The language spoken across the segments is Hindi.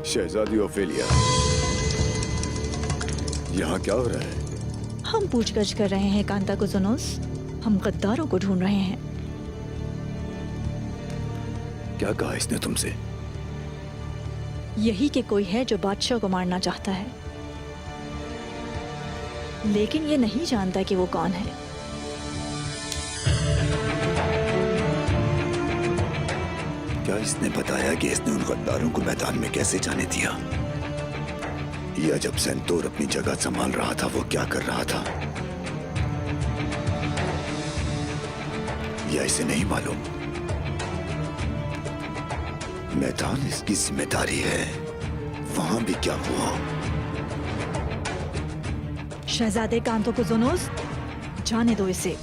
शहजादी ओफेलिया, यहाँ क्या हो रहा है? हम पूछगछ कर रहे हैं कांता कुजुनोस। हम गद्दारों को ढूंढ रहे हैं। क्या कहा इसने तुमसे? यही कि कोई है जो बादशाह को मारना चाहता है, लेकिन ये नहीं जानता कि वो कौन है। क्या इसने बताया कि इसने उन गद्दारों को मैदान में कैसे जाने दिया? या जब सेंतोर अपनी जगह संभाल रहा था वो क्या कर रहा था? या इसे नहीं मालूम? मैदान इसकी जिम्मेदारी है। वहां भी क्या हुआ? शहजादे कांतो कुजुनोस, जाने दो इसे।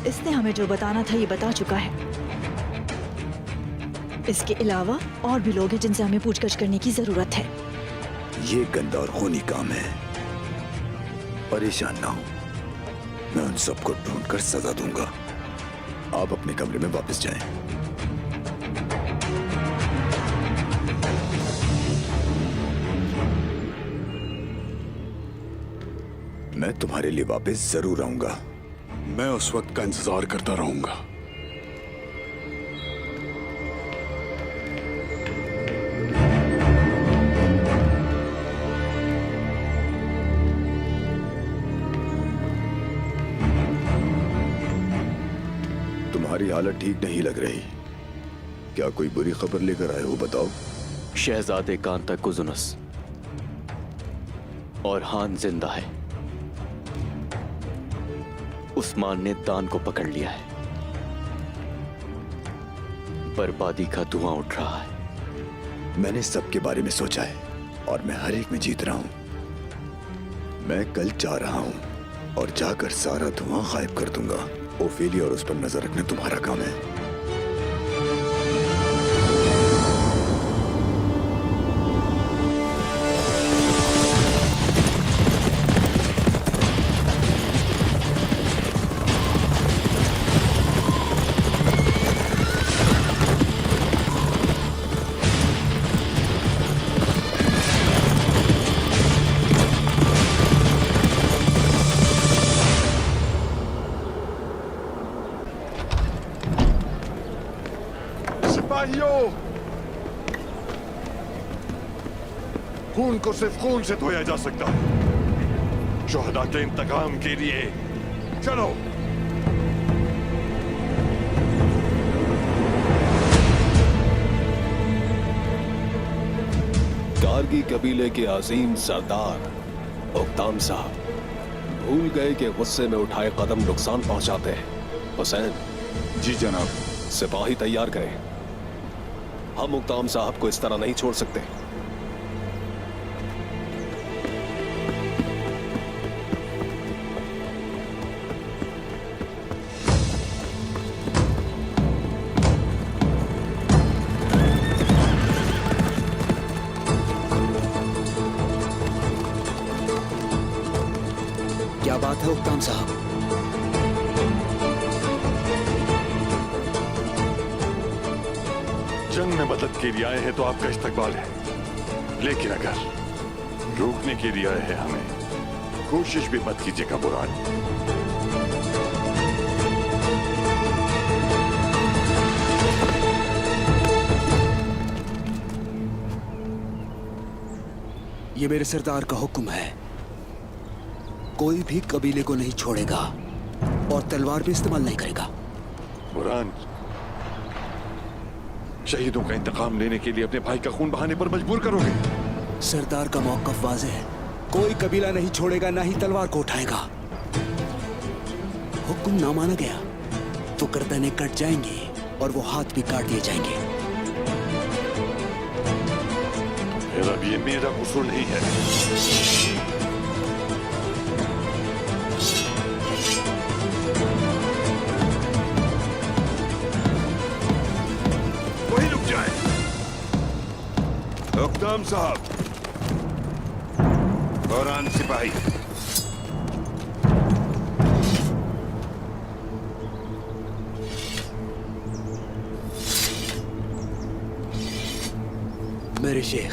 इसने हमें जो बताना था ये बता चुका है। इसके अलावा और भी लोग हैं जिनसे हमें पूछगछ करने की जरूरत है। ये गंदा और खूनी काम है। परेशान ना हो, मैं उन सबको ढूंढकर सजा दूंगा। आप अपने कमरे में वापस जाएं। मैं तुम्हारे लिए वापस जरूर आऊंगा। मैं उस वक्त का इंतजार करता रहूंगा। तुम्हारी हालत ठीक नहीं लग रही। क्या कोई बुरी खबर लेकर आए हो? बताओ। शहजादे कांता कुजुनस और हान जिंदा है। उस्मान ने दान को पकड़ लिया है। बर्बादी का धुआं उठ रहा है। मैंने सबके बारे में सोचा है और मैं हर एक में जीत रहा हूं। मैं कल जा रहा हूं और जाकर सारा धुआं गायब कर दूंगा। ओफेलिया और उस पर नजर रखना तुम्हारा काम है। खून को सिर्फ खून से धोया जा सकता है। शोहदा के इंतकाम के लिए चलो। कारगी कबीले के अजीम सरदार उक्ताम साहब भूल गए कि गुस्से में उठाए कदम नुकसान पहुंचाते हैं। हुसैन जी जनाब। सिपाही तैयार करें। हम उक्ताम साहब को इस तरह नहीं छोड़ सकते। क्या बात है उक्ताम साहब? जंग में मदद के लिए आए हैं तो आपका इस्तकबाल है, लेकिन अगर रोकने के लिए आए हैं हमें कोशिश भी मत कीजिएगा बुरान। ये मेरे सरदार का हुक्म है। कोई भी कबीले को नहीं छोड़ेगा और तलवार भी इस्तेमाल नहीं करेगा। बुरान, शहीदों का इंतकाम लेने के लिए अपने भाई का खून बहाने पर मजबूर करोगे? सरदार का मौक़िफ़ वाज़ेह है। कोई कबीला नहीं छोड़ेगा, ना ही तलवार को उठाएगा। हुक्म ना माना गया तो गर्दनें कट जाएंगी और वो हाथ भी काट दिए जाएंगे। फिर अब ये मेरा कसूर नहीं है। उक्ताम साहब, बुरान सिपाही, मेरे शेख,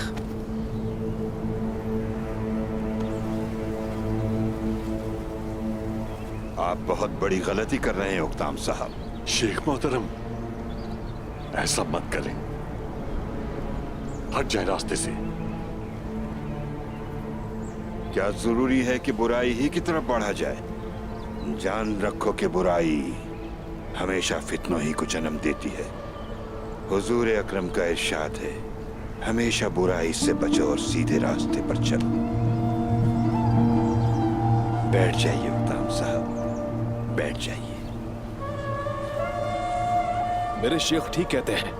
आप बहुत बड़ी गलती कर रहे हैं उक्ताम साहब। शेख मोहतरम, ऐसा मत करें, हट जाए रास्ते से। क्या जरूरी है कि बुराई ही की तरफ बढ़ा जाए? जान रखो कि बुराई हमेशा फितनों ही को जन्म देती है। हुजूर अकरम का इरशाद है, हमेशा बुराई से बचो और सीधे रास्ते पर चलो। बैठ जाइए उक्ताम साहब, बैठ जाइए। मेरे शेख ठीक कहते हैं।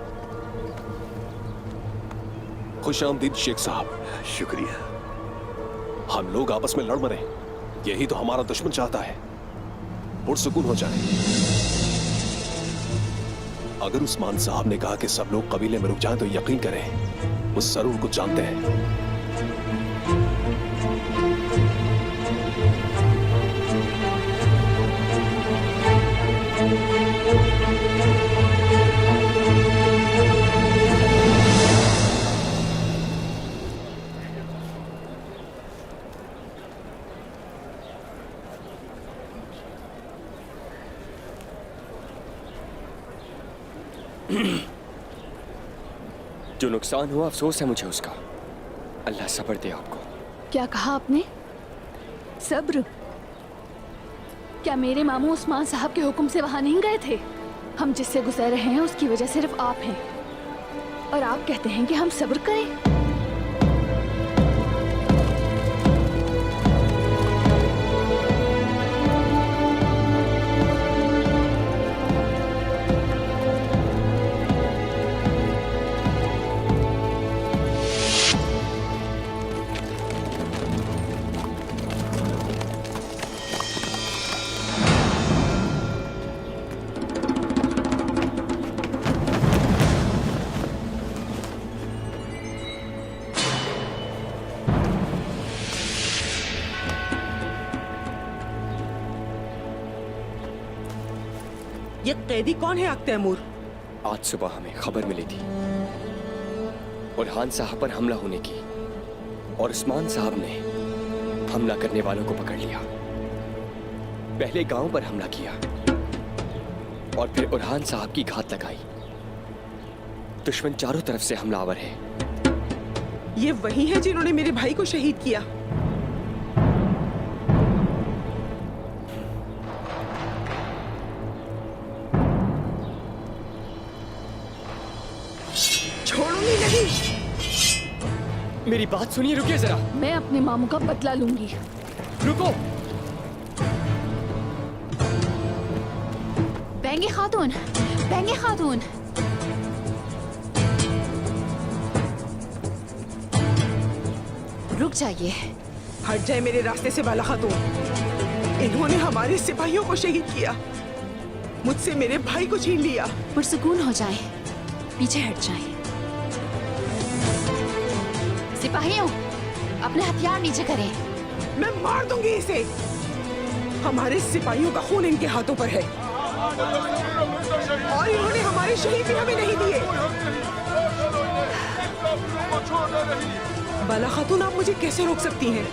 खुश आमदीद शेख साहब। शुक्रिया। हम लोग आपस में लड़ मरे, यही तो हमारा दुश्मन चाहता है। पुरसुकून हो जाए। अगर उस्मान साहब ने कहा कि सब लोग कबीले में रुक जाएं तो यकीन करें, वो जरूर कुछ जानते हैं। जो नुकसान हुआ अफसोस है मुझे उसका। अल्लाह सब्र दे आपको। क्या कहा आपने? सब्र? क्या मेरे मामू उस्मान साहब के हुक्म से वहां नहीं गए थे? हम जिससे गुजर रहे हैं उसकी वजह सिर्फ आप हैं, और आप कहते हैं कि हम सब्र करें? ये कैदी कौन है अख्त तैमूर? आज सुबह हमें खबर मिली थी बुरहान साहब पर हमला होने की, और उस्मान साहब ने हमला करने वालों को पकड़ लिया। पहले गांव पर हमला किया और फिर बुरहान साहब की घात लगाई। दुश्मन चारों तरफ से हमलावर है। ये वही है जिन्होंने मेरे भाई को शहीद किया। छोड़ूंगी नहीं। मेरी बात सुनिए, रुकिए जरा। मैं अपने मामू का बदला लूंगी। रुको। बेंगे खातून, बेंगे खातून। रुक जाइए। हट जाए मेरे रास्ते से बाला खातून। इन्होंने हमारे सिपाहियों को शहीद किया, मुझसे मेरे भाई को छीन लिया। पुरसुकून हो जाए, पीछे हट जाए। सिपाहियों, अपने हथियार नीचे करें। मैं मार दूंगी इसे। हमारे सिपाहियों का खून इनके हाथों पर है, और इन्होंने हमारे शहीद भी हमें नहीं दिए। बाला खातून, आप मुझे कैसे रोक सकती हैं?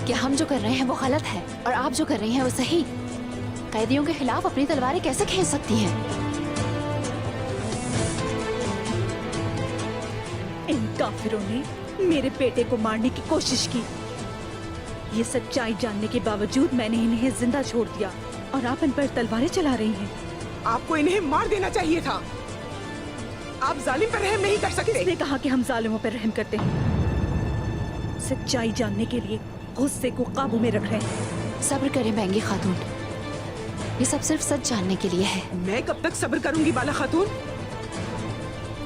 क्या हम जो कर रहे हैं वो गलत है और आप जो कर रही हैं वो सही? कैदियों के खिलाफ अपनी तलवारें कैसे खींच सकती हैं? इन काफिरों ने मेरे बेटे को मारने की कोशिश की। ये सच्चाई जानने के बावजूद मैंने इन्हें जिंदा छोड़ दिया, और आप इन पर तलवारें चला रही हैं। आपको इन्हें मार देना चाहिए था। आप जालिम पर रहम नहीं कर सकते। किसने कहा कि हम जालिमों पर रहम करते हैं? सच्चाई जानने के लिए गुस्से को काबू में रख रहे हैं। सब्र करें बेंगी खातून, ये सब सिर्फ सच जानने के लिए है। मैं कब तक सब्र करूंगी बाला खातून?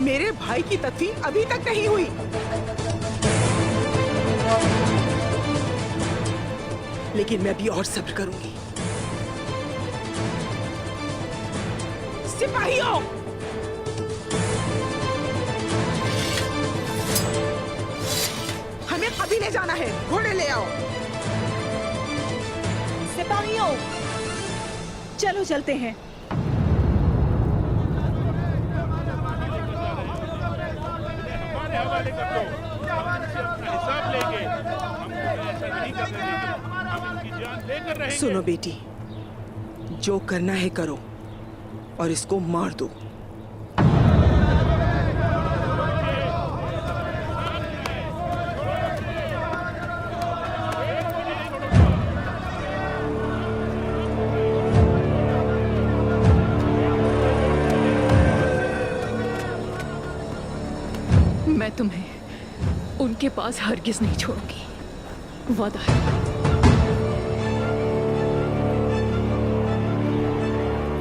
मेरे भाई की तदफीन अभी तक नहीं हुई। लेकिन मैं भी और सब्र करूंगी। सिपाहियों, हमें कबीले जाना है। घोड़े ले आओ। सिपाहियों, रुको, चलो चलते हैं। सुनो बेटी, जो करना है करो और इसको मार दो। मैं तुम्हें उनके पास हरगिज नहीं छोड़ूंगी, वादा है।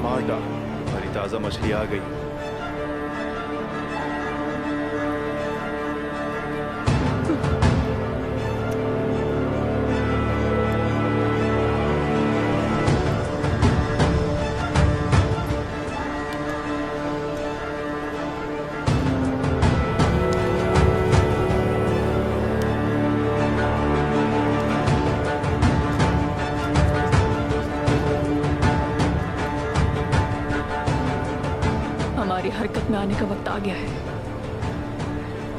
मार डाल, हमारी ताजा मछली आ गई। हमारी हरकत में आने का वक्त आ गया है।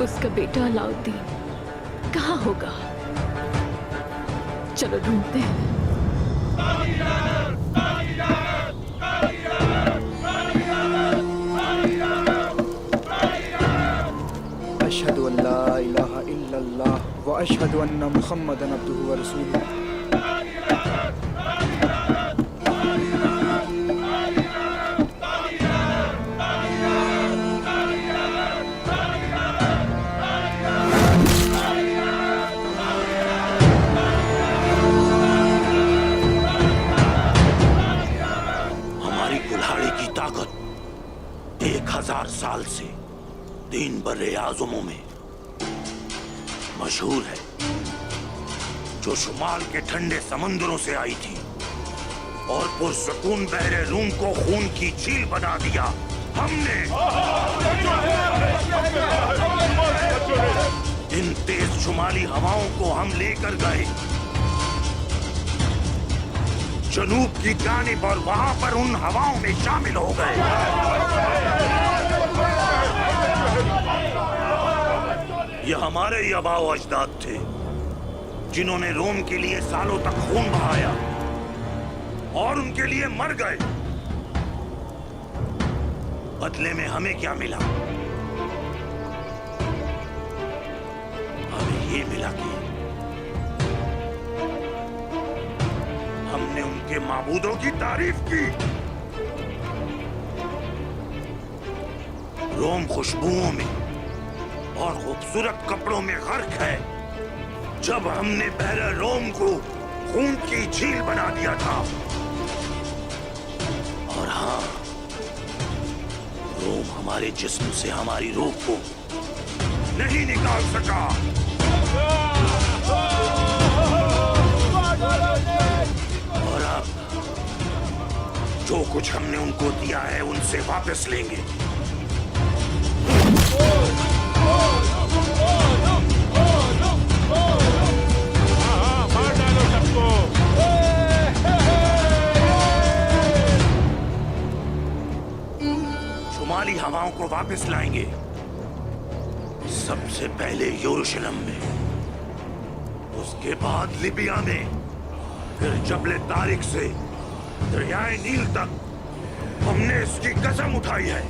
उसका बेटा अलाउद्दीन कहाँ होगा? चलो ढूंढते हैं। अशहदु अल्ला इलाहा इल्लल्लाह व अशहदु अन्ना मुहम्मदन अब्दुहु व रसूलुहु। हमारी कुल्हाड़ी की ताकत 1000 साल से 3 बर्रे आज़मों में मशहूर है, जो शुमाल के ठंडे समंदरों से आई थी और पुरसकून बहरे रूम को खून की झील बना दिया। हमने इन तेज शुमाली हवाओं को हम लेकर गए जनूब की जानिब और वहां पर उन हवाओं में शामिल हो गए। ये हमारे ही आबाओ अजदाद थे जिन्होंने रोम के लिए सालों तक खून बहाया और उनके लिए मर गए। बदले में हमें क्या मिला? हमें ये मिला कि हमने उनके माबूदों की तारीफ की। रोम खुशबुओं में और खूबसूरत कपड़ों में गर्क है। जब हमने बहरे रोम को खून की झील बना दिया था, और हाँ, रोम हमारे जिस्म से हमारी रूह को नहीं निकाल सका। और अब जो कुछ हमने उनको दिया है उनसे वापस लेंगे। शुमाली हवाओं को वापस लाएंगे, सबसे पहले यरूशलेम में, उसके बाद लिबिया में, फिर जबल तारिक से दरियाए नील तक। हमने इसकी कसम उठाई है।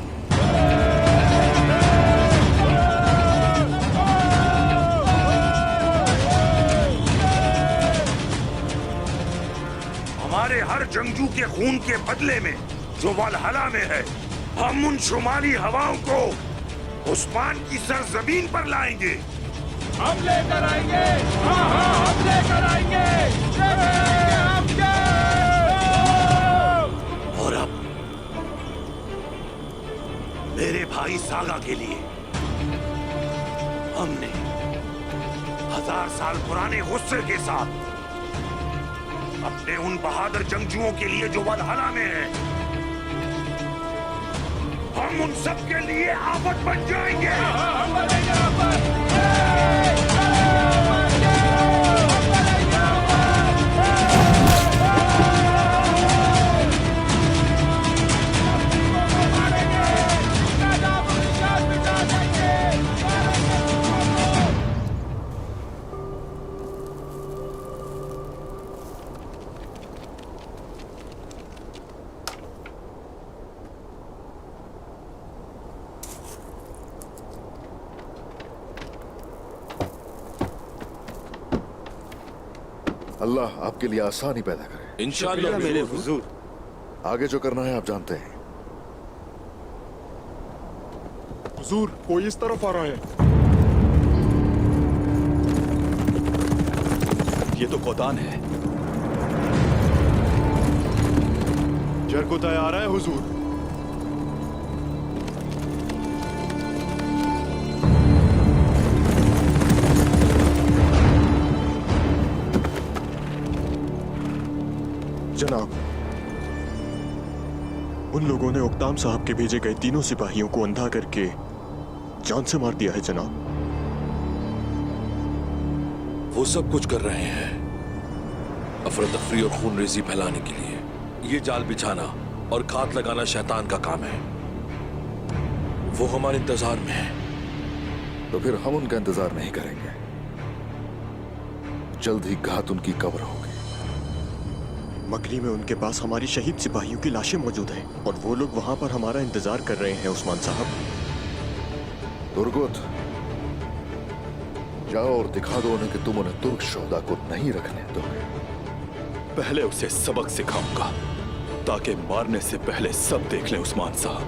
हमारे हर जंगजू के खून के बदले में जो वलहला में है, हम उन शुमाली हवाओं को उस्मान की सरजमीन पर लाएंगे। हम लेकर आएंगे, हाँ हाँ हम लेकर आएंगे। और अब मेरे भाई सागा के लिए हमने 1000 साल पुराने गुस्से के साथ अपने उन बहादुर जंगजुओं के लिए जो वलहला में है, हम उन सब के लिए आफत बन जाएंगे। अल्लाह आपके लिए आसानी पैदा करे। इंशाअल्लाह मेरे हुजूर। आगे जो करना है आप जानते हैं। हुजूर, कोई इस तरफ आ रहा है। ये तो कोतान है। जरकुताय आ रहा है हुजूर। जनाब, उन लोगों ने उक्ताम साहब के भेजे गए तीनों सिपाहियों को अंधा करके जान से मार दिया है जनाब। वो सब कुछ कर रहे हैं अफरा तफरी और खून रेजी फैलाने के लिए। ये जाल बिछाना और घात लगाना शैतान का काम है। वो हमारे इंतजार में है। तो फिर हम उनका इंतजार नहीं करेंगे। जल्द ही घात उनकी कब्र होगी। मकली में उनके पास हमारी शहीद सिपाहियों की लाशें मौजूद हैं और वो लोग वहां पर हमारा इंतजार कर रहे हैं उस्मान साहब। तुर्गुत, जाओ और दिखा दो उन्हें कि तुम उन्हें तुर्क शोहदा को नहीं रखने दोगे। पहले उसे सबक सिखाऊंगा ताकि मारने से पहले सब देख लें उस्मान साहब।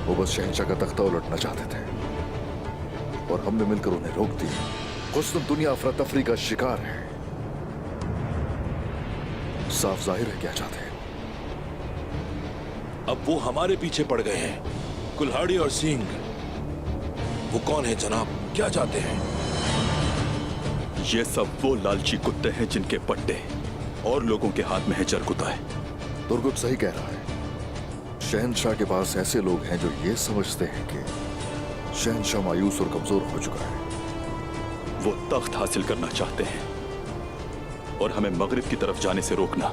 वो बस शहंशाह का तख्ता उलटना चाहते थे और हमने मिलकर उन्हें रोक दिया। कुछ दुनिया अफरा तफरी का शिकार है। साफ जाहिर है क्या चाहते हैं। अब वो हमारे पीछे पड़ गए हैं। कुल्हाड़ी और सींग, वो कौन है जनाब? क्या चाहते हैं? ये सब वो लालची कुत्ते हैं जिनके पट्टे और लोगों के हाथ में है जरकुताय। तुर्गुत सही कह रहा है। शहंशाह के पास ऐसे लोग हैं जो ये समझते हैं कि शहंशाह मायूस और कमजोर हो चुका है। वो तख्त हासिल करना चाहते हैं और हमें मगरिब की तरफ जाने से रोकना।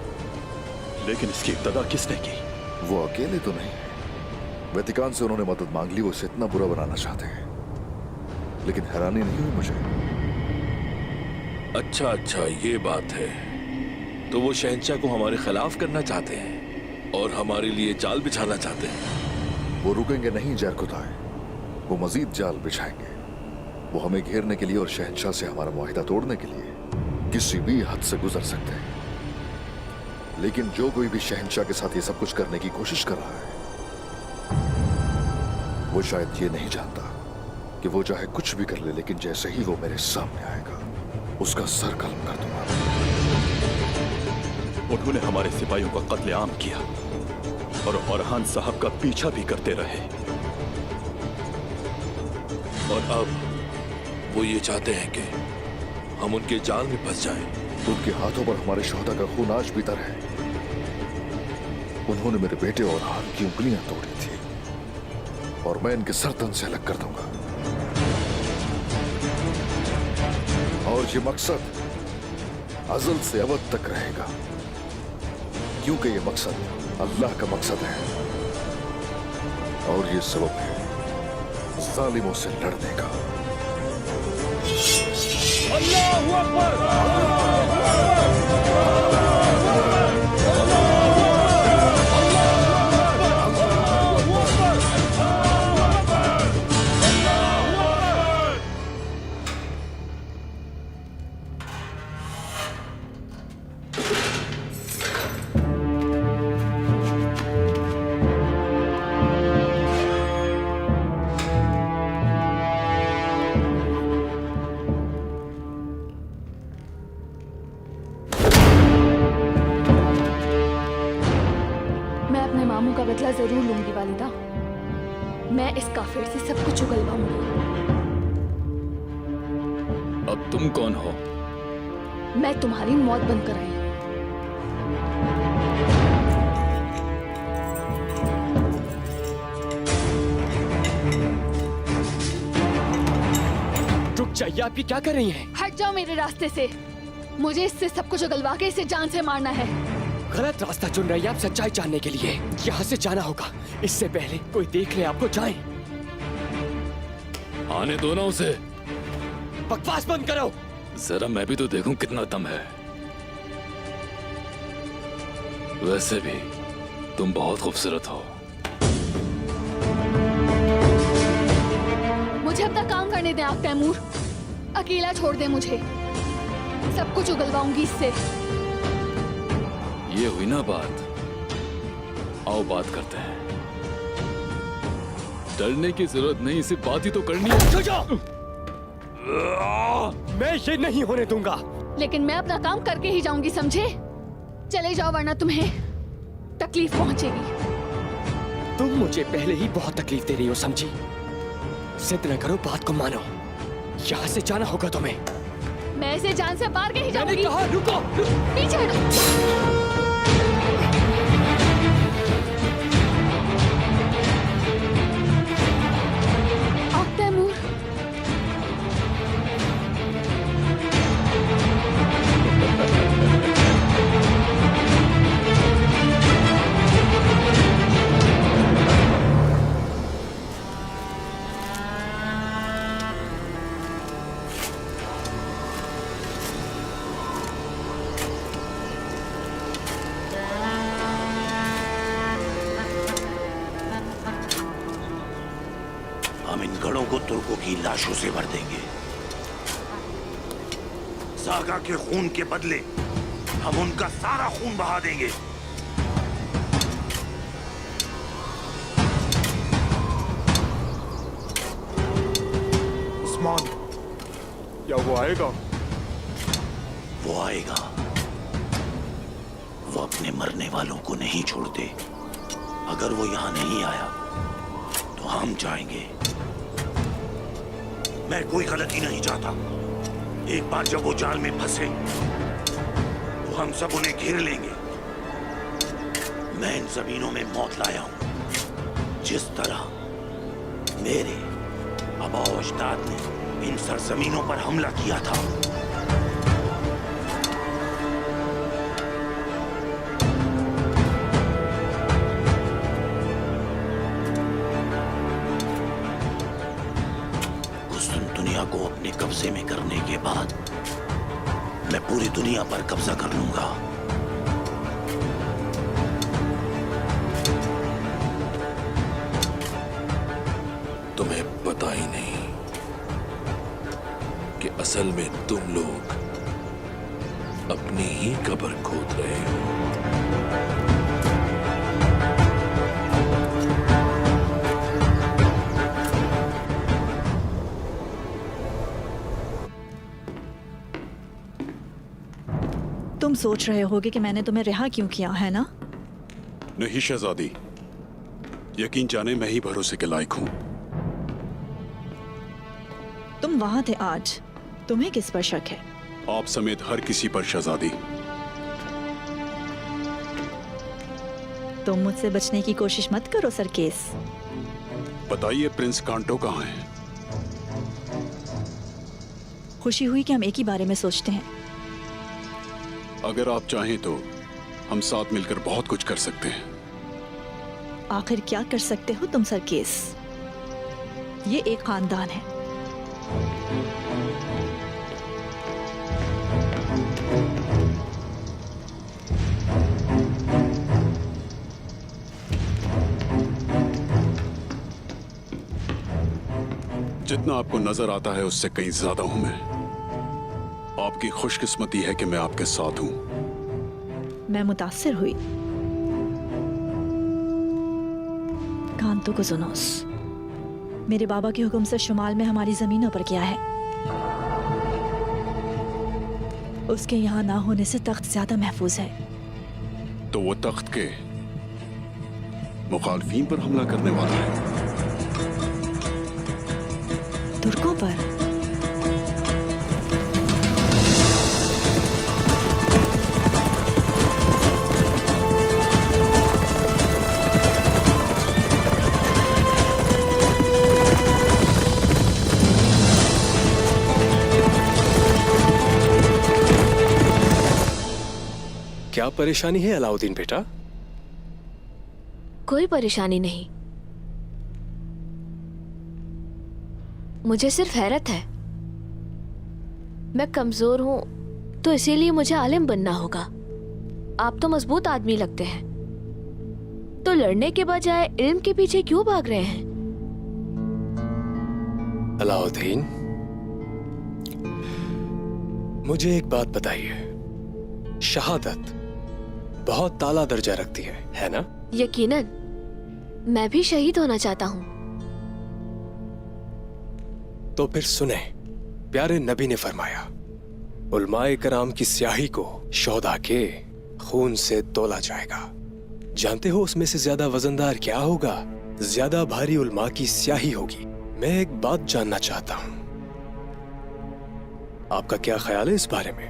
लेकिन इसकी इब्तदा किसने की? वो अकेले तो नहीं है। वेतिकान से उन्होंने मदद मांग ली। वो इसे इतना बुरा बनाना चाहते हैं। लेकिन हैरानी नहीं हुई मुझे। अच्छा, ये बात है। तो वो शहंशाह को हमारे खिलाफ करना चाहते हैं और हमारे लिए जाल बिछाना चाहते हैं। वो रुकेंगे नहीं जरकुताय। वो मजीद जाल बिछाएंगे। वो हमें घेरने के लिए और शहंशाह से हमारा मुआहिदा तोड़ने के लिए किसी भी हद से गुजर सकते हैं। लेकिन जो कोई भी शहंशाह के साथ ये सब कुछ करने की कोशिश कर रहा है, वो शायद ये नहीं जानता कि वो चाहे कुछ भी कर ले, लेकिन जैसे ही वो मेरे सामने आएगा, उसका सर कलम कर दूंगा। उन्होंने हमारे सिपाहियों का कत्लेआम किया और औरहान साहब का पीछा भी करते रहे। और अब वो ये चाहते हैं कि हम उनके जाल में फंस जाएं। उनके हाथों पर हमारे शोहदा का खून आज भी तर है। उन्होंने मेरे बेटे और हाथ की उंगलियां तोड़ी थी और मैं इनके सर तन से अलग कर दूंगा। और ये मकसद अज़ल से अबद तक रहेगा, क्योंकि ये मकसद अल्लाह का मकसद है और ये सबब है जालिमों से लड़ने का। अल्लाहू अकबर। बदला जरूर लूंगी वालिदा। मैं इस काफिर से सब कुछ उगलवाऊंगी। अब तुम कौन हो? मैं तुम्हारी मौत बनकर आई हूं। रुक जाइए, आप ये क्या कर रही हैं? हट जाओ मेरे रास्ते से। मुझे इससे सब कुछ उगलवा के इसे जान से मारना है। गलत रास्ता चुन रही है आप सच्चाई जानने के लिए। यहाँ से जाना होगा, इससे पहले कोई देख ले आपको। जाएं। आने दो ना उसे। बकवास बंद करो। जरा मैं भी तो देखूं कितना दम है। वैसे भी तुम बहुत खूबसूरत हो। मुझे अपना काम करने दें आप तैमूर। अकेला छोड़ दे मुझे। सब कुछ उगलवाऊंगी इससे। ये हुई ना बात, आओ बात करते हैं। डरने की जरूरत नहीं, सिर्फ बात ही तो करनी है। मैं ये नहीं होने दूंगा। लेकिन मैं अपना काम करके ही जाऊंगी, समझे? चले जाओ वरना तुम्हें तकलीफ पहुंचेगी। तुम मुझे पहले ही बहुत तकलीफ दे रही हो, समझी? जिद न करो, बात को मानो। यहाँ से जाना होगा तुम्हें। मैं इसे जान से मार के ही जाऊंगी। मैंने कहा रुको। पीछे हटो। तैमूर, हम इन गढ़ों को तुर्कों की लाशों से भर देंगे। सागा के खून के बदले हम उनका सारा खून बहा देंगे। उस्मान, क्या वो आएगा? वो आएगा। वो अपने मरने वालों को नहीं छोड़ते। अगर वो यहां नहीं आया तो हम जाएंगे। मैं कोई गलती नहीं चाहता। एक बार जब वो जाल में फंसे तो हम सब उन्हें घेर लेंगे। मैं इन जमीनों में मौत लाया हूं, जिस तरह मेरे आबाओ अजदाद ने इन सरजमीनों पर हमला किया था। को अपने कब्जे में करने के बाद मैं पूरी दुनिया पर कब्जा कर लूंगा। तुम्हें पता ही नहीं कि असल में तुम लोग अपनी ही कब्र खोद रहे हो। तुम सोच रहे होगे कि मैंने तुम्हें रिहा क्यों किया, है ना? नहीं शहजादी, यकीन जाने मैं ही भरोसे के लायक हूं। तुम वहां थे आज, तुम्हें किस पर शक है? आप समेत हर किसी पर शहजादी। तुम मुझसे बचने की कोशिश मत करो सरकेस। बताइए प्रिंस कांटो कहाँ है? खुशी हुई कि हम एक ही बारे में सोचते हैं। अगर आप चाहें तो हम साथ मिलकर बहुत कुछ कर सकते हैं। आखिर क्या कर सकते हो तुम सरकेस? ये एक खानदान है। जितना आपको नजर आता है उससे कहीं ज्यादा हूं मैं। आपकी खुशकिस्मती है कि मैं आपके साथ हूं। मैं मुतासिर हुई। कांतो को सुनोस, मेरे बाबा के हुक्म से शुमाल में हमारी जमीनों पर क्या है? उसके यहाँ ना होने से तख्त ज्यादा महफूज है। तो वो तख्त के मुखालफीन पर हमला करने वाला है। तुर्कों पर? क्या परेशानी है अलाउद्दीन बेटा? कोई परेशानी नहीं, मुझे सिर्फ हैरत है। मैं कमजोर हूं तो इसीलिए मुझे आलिम बनना होगा। आप तो मजबूत आदमी लगते हैं, तो लड़ने के बजाय इल्म के पीछे क्यों भाग रहे हैं? अलाउद्दीन, मुझे एक बात बताइए, शहादत बहुत ताला दर्जा रखती है ना? यकीनन, मैं भी शहीद होना चाहता हूँ। तो फिर सुने, प्यारे नबी ने फरमाया, उलमाए कराम की स्याही को शोधा के खून से तोला जाएगा। जानते हो उसमें से ज्यादा वजनदार क्या होगा? ज्यादा भारी उलमा की स्याही होगी। मैं एक बात जानना चाहता हूँ, आपका क्या ख्याल है इस बारे में?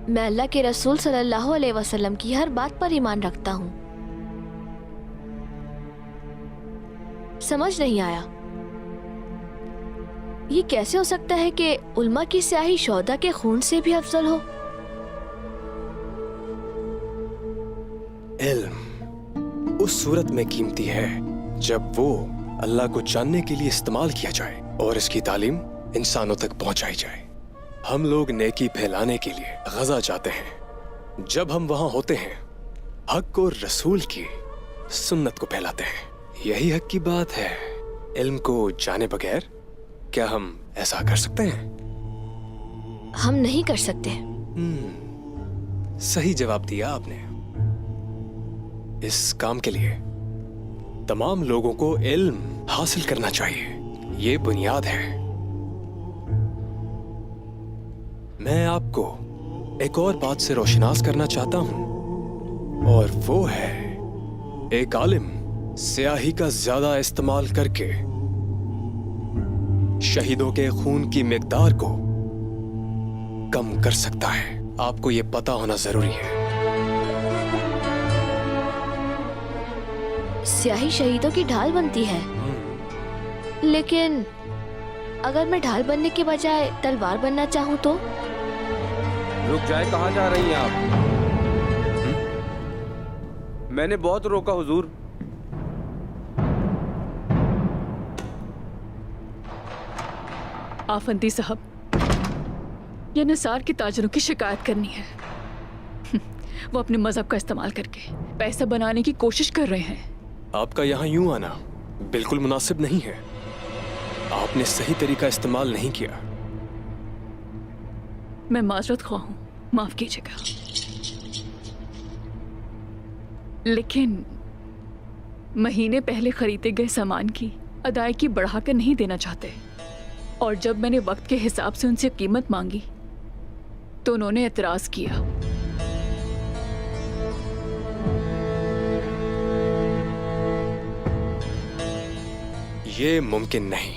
मैं अल्लाह के रसूल सल्लल्लाहु अलैहि वसल्लम की हर बात पर ईमान रखता हूँ। समझ नहीं आया, ये कैसे हो सकता है कि उल्मा की स्याही शौदा के खून से भी अफजल हो? इल्म उस सूरत में कीमती है जब वो अल्लाह को जानने के लिए इस्तेमाल किया जाए और इसकी तालीम इंसानों तक पहुंचाई जाए। हम लोग नेकी फैलाने के लिए गजा जाते हैं। जब हम वहां होते हैं, हक और रसूल की सुन्नत को फैलाते हैं। यही हक की बात है। इल्म को जाने बगैर क्या हम ऐसा कर सकते हैं? हम नहीं कर सकते। सही जवाब दिया आपने। इस काम के लिए तमाम लोगों को इल्म हासिल करना चाहिए। ये बुनियाद है। मैं आपको एक और बात से रोशनास करना चाहता हूं, और वो है एक आलिम स्याही का ज्यादा इस्तेमाल करके शहीदों के खून की मिकदार को कम कर सकता है। आपको ये पता होना जरूरी है। स्याही शहीदों की ढाल बनती है, लेकिन अगर मैं ढाल बनने के बजाय तलवार बनना चाहूँ तो? रुक जाए, कहाँ जा रही हैं आप? मैंने बहुत रोका हुजूर। आफंदी साहब, ये निसार के ताजरों की शिकायत करनी है। वो अपने मजहब का इस्तेमाल करके पैसा बनाने की कोशिश कर रहे हैं। आपका यहाँ यूं आना बिल्कुल मुनासिब नहीं है। आपने सही तरीका इस्तेमाल नहीं किया। मैं माजरत ख्वाह हूं, माफ कीजिएगा, लेकिन महीने पहले खरीदे गए सामान की अदायगी बढ़ाकर नहीं देना चाहते, और जब मैंने वक्त के हिसाब से उनसे कीमत मांगी तो उन्होंने एतराज किया। ये मुमकिन नहीं,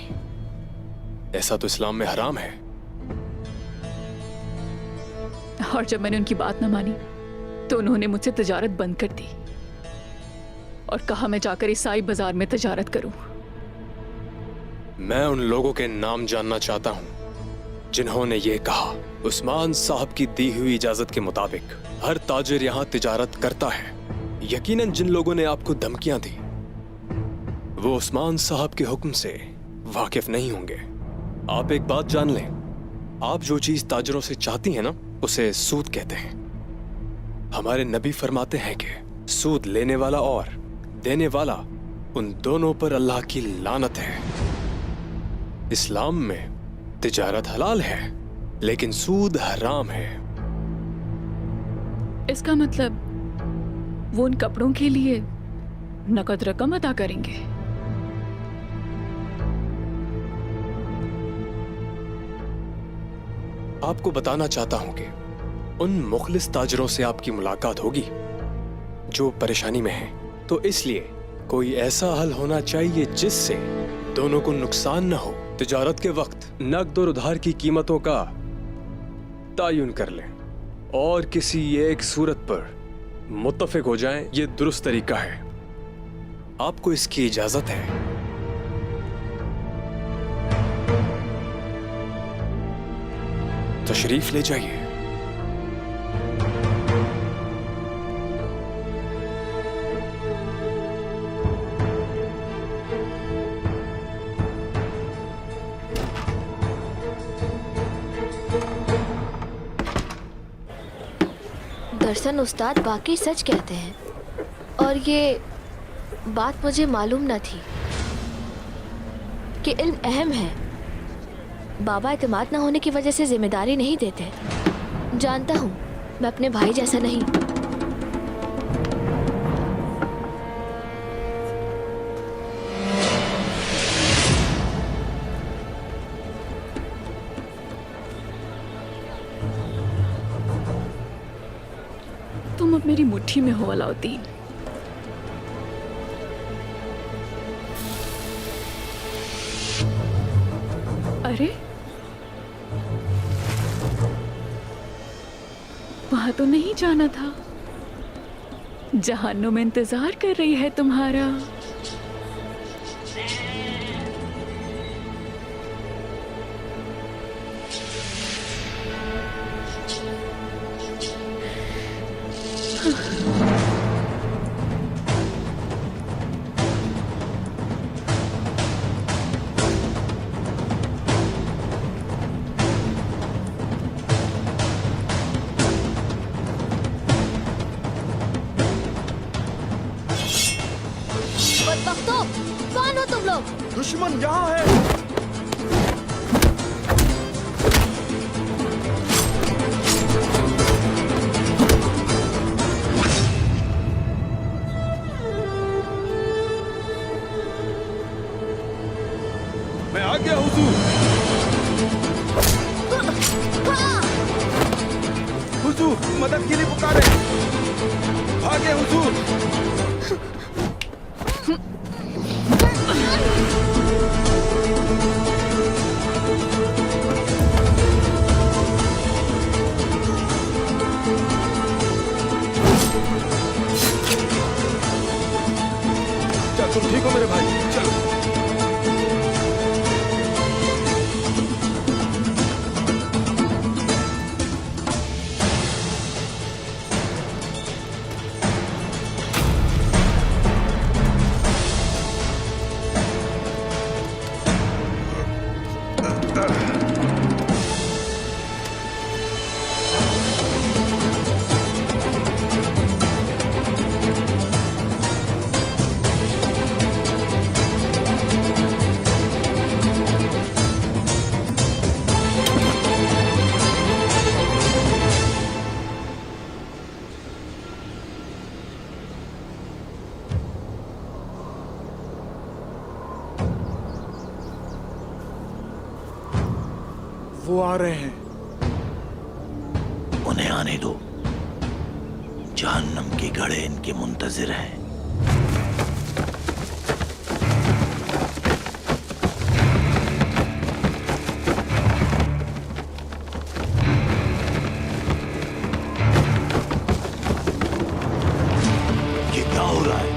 ऐसा तो इस्लाम में हराम है। और जब मैंने उनकी बात न मानी तो उन्होंने मुझसे तजारत बंद कर दी और कहा मैं जाकर ईसाई बाजार में तजारत करूं। मैं उन लोगों के नाम जानना चाहता हूं जिन्होंने ये कहा। उस्मान साहब की दी हुई इजाजत के मुताबिक हर ताजिर यहाँ तिजारत करता है। यकीनन जिन लोगों ने आपको धमकियां दी वो उस्मान साहब के हुक्म से वाकिफ नहीं होंगे। आप एक बात जान लें, आप जो चीज ताजरों से चाहती हैं ना, उसे सूद कहते हैं। हमारे नबी फरमाते हैं कि सूद लेने वाला और देने वाला, उन दोनों पर अल्लाह की लानत है। इस्लाम में तिजारत हलाल है, लेकिन सूद हराम है। इसका मतलब वो उन कपड़ों के लिए नकद रकम अदा करेंगे। आपको बताना चाहता हूं कि उन मुखलिस ताजरों से आपकी मुलाकात होगी जो परेशानी में हैं। तो इसलिए कोई ऐसा हल होना चाहिए जिससे दोनों को नुकसान न हो। तिजारत के वक्त नकद और उधार की कीमतों का तायुन कर लें और किसी एक सूरत पर मुत्तफिक हो जाएं। ये दुरुस्त तरीका है। आपको इसकी इजाजत है। तशरीफ ले जाइए। दरअसल उस्ताद बाकी सच कहते हैं, और ये बात मुझे मालूम न थी कि इल्म अहम है। बाबा एतमाद न होने की वजह से जिम्मेदारी नहीं देते। जानता हूँ मैं अपने भाई जैसा नहीं। तुम अब मेरी मुट्ठी में हो अलाउद्दीन। अरे वहां तो नहीं जाना था। जहान्नुम इंतजार कर रही है तुम्हारा। बदबख्तों, कौन हो तुम लोग? दुश्मन यहाँ है। मैं आ गया हुजूर। हुजूर मदद के लिए पुकारे। भागे हुजूर। चल तुम ठीक हो मेरे भाई, चलो। वो आ रहे हैं। उन्हें आने दो। जहन्नम के घड़े इनके मुंतजिर हैं। ये क्या हो रहा है?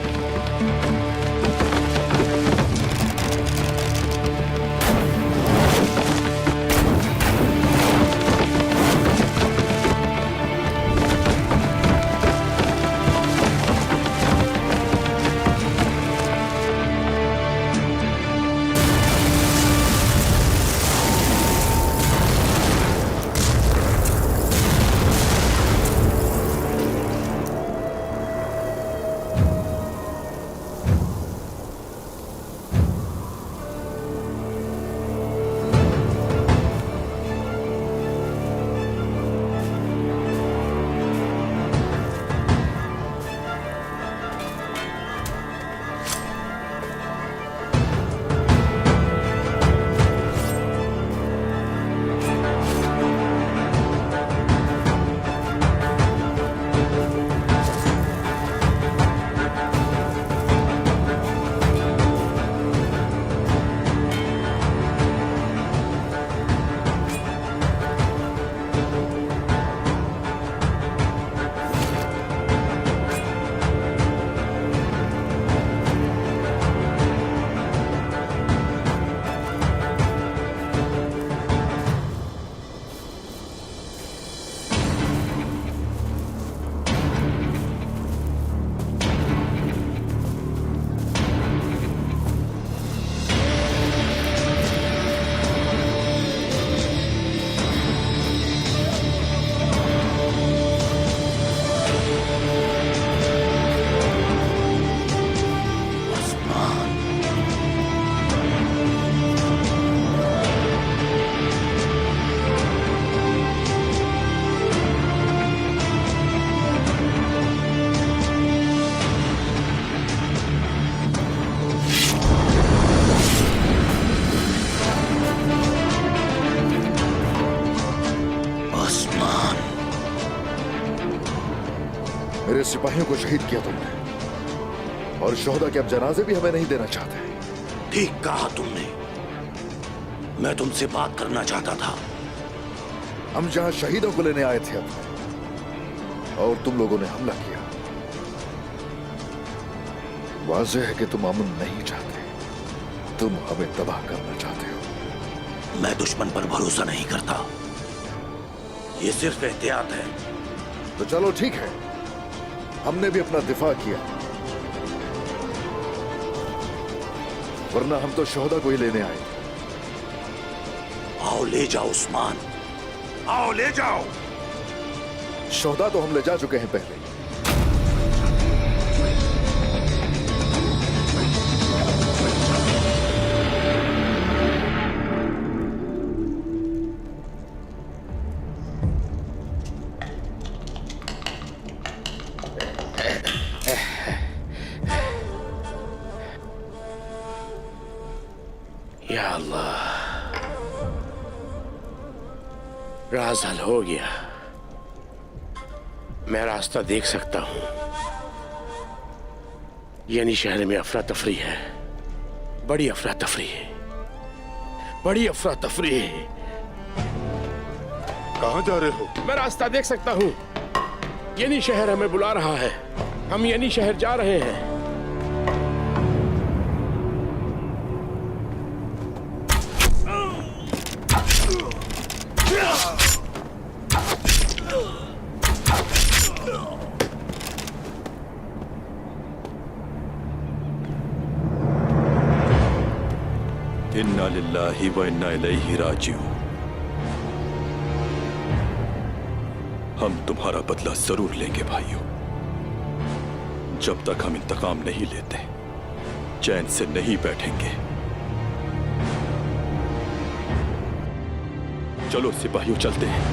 सिपाहियों को शहीद किया तुमने, और शोहदा के अब जनाजे भी हमें नहीं देना चाहते। ठीक कहा तुमने। मैं तुमसे बात करना चाहता था। हम जहां शहीदों को लेने आए थे अपने, और तुम लोगों ने हमला किया। वाज़ेह है कि तुम अमन नहीं चाहते, तुम हमें तबाह करना चाहते हो। मैं दुश्मन पर भरोसा नहीं करता, ये सिर्फ एहतियात है। तो चलो ठीक है, हमने भी अपना दिफा किया, वरना हम तो शोहदा को ही लेने आए थे। आओ ले जाओ उस्मान, आओ ले जाओ। शोहदा तो हम ले जा चुके हैं पहले। या अल्लाह, राज हल हो गया। मैं रास्ता देख सकता हूं। यानी शहर में अफरा तफरी है, बड़ी अफरा तफरी है, बड़ी अफरा तफरी है। कहां जा रहे हो? मैं रास्ता देख सकता हूं। यानी शहर हमें बुला रहा है, हम यानी शहर जा रहे हैं। इन्ना लिल्लाहि व इन्ना इलैहि राजिऊन। हम तुम्हारा बदला जरूर लेंगे भाइयों। जब तक हम इंतकाम नहीं लेते, चैन से नहीं बैठेंगे। चलो सिपाहियों, चलते हैं।